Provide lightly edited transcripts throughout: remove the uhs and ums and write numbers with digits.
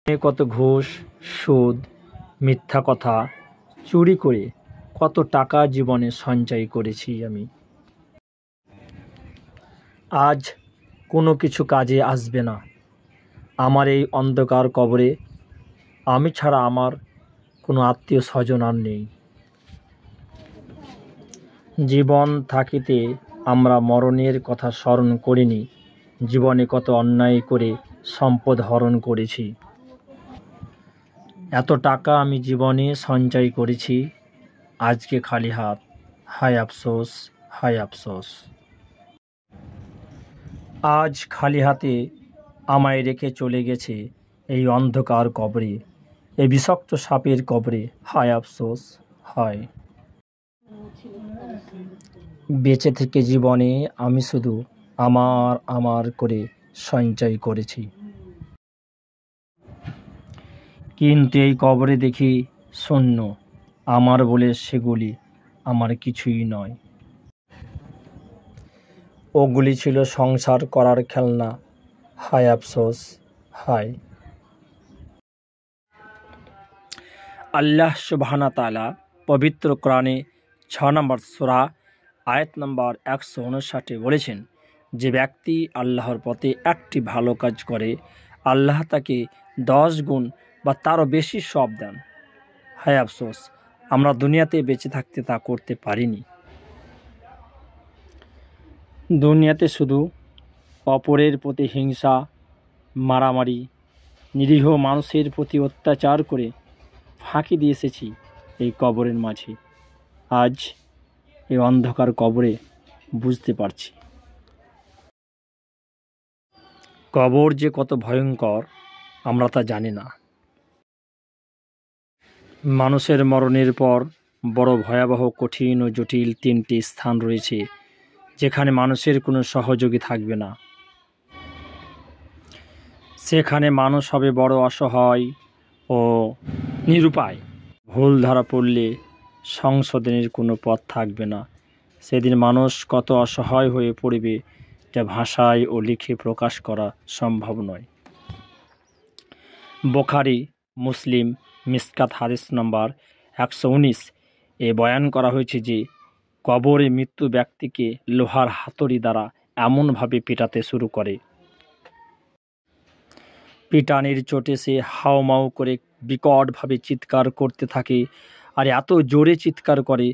কত ঘুষ, সুদ, মিথ্যা কথা, চুরি করে কত টাকা জীবনে সঞ্চয় করেছি আমি। আজ কোনো কিছু কাজে আসবে না আমার এই অন্ধকার কবরে। আমি ছাড়া আমার কোনো আত্মীয় স্বজন আর নেই। জীবন থাকিতে আমরা মরণের কথা স্মরণ করিনি। জীবনে কত অন্যায় করে সম্পদ হরণ করেছি। এত টাকা আমি জীবনে সঞ্চয় করেছি, আজকে খালি হাত। হায় আফসোস, হায় আফসোস। আজ খালি হাতে আমায় রেখে চলে গেছে এই অন্ধকার কবরে, এই বিষাক্ত সাপের কবরে। হায় আফসোস, হায়। বেঁচে থেকে জীবনে আমি শুধু আমার আমার করে সঞ্চয় করেছি, কিন্তু এই কবরে দেখি শূন্য। আমার বলে সেগুলি আমার কিছুই নয়। ওগুলি ছিল সংসার করার খেলনা। হায় আফসোস, হায়। আল্লাহ সুবহানাহু ওয়া তাআলা পবিত্র কোরআনে 6 নম্বর সূরা আয়াত নম্বর 159 বলেছেন, যে ব্যক্তি আল্লাহর পথে একটি ভালো কাজ করে আল্লাহ তাকে 10 গুণ বা তারও বেশি সওয়াব দেন। হায় আফসোস, আমরা দুনিয়াতে বেঁচে থাকতে তা করতে পারিনি। দুনিয়াতে শুধু অপরের প্রতি হিংসা, মারামারি, নিরীহ মানুষের প্রতি অত্যাচার করে ফাঁকি দিয়ে এসেছি এই কবরের মাঝে। আজ এই অন্ধকার কবরে বুঝতে পারছি কবর যে কত ভয়ঙ্কর আমরা তা জানি না। মানুষের মরণের পর বড় ভয়াবহ, কঠিন ও জটিল 3টি স্থান রয়েছে যেখানে মানুষের কোনো সহযোগী থাকবে না। সেখানে মানুষ হবে বড় অসহায় ও নিরুপায়। ভুল ধরা পড়লে সংশোধনের কোনো পথ থাকবে না। সেদিন মানুষ কত অসহায় হয়ে পড়বে যা ভাষায় ও লিখে প্রকাশ করা সম্ভব নয়। বুখারী, মুসলিম, মিশকাত হাদিস নম্বর 119 এ বয়ান করা হয়েছে যে কবরে মৃত্যু ব্যক্তিকে লোহার হাতুড়ি দ্বারা এমনভাবে পেটাতে শুরু করে, পিটানির চোটে সে হাউমাউ করে বিকটভাবে চিৎকার করতে থাকে। আর এত জোরে চিৎকার করে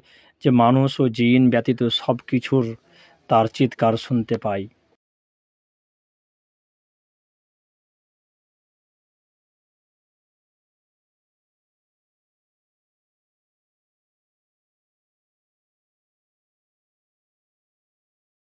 যে মানুষ ও জিন ব্যতীত সব কিছুর তার চিৎকার শুনতে পায়।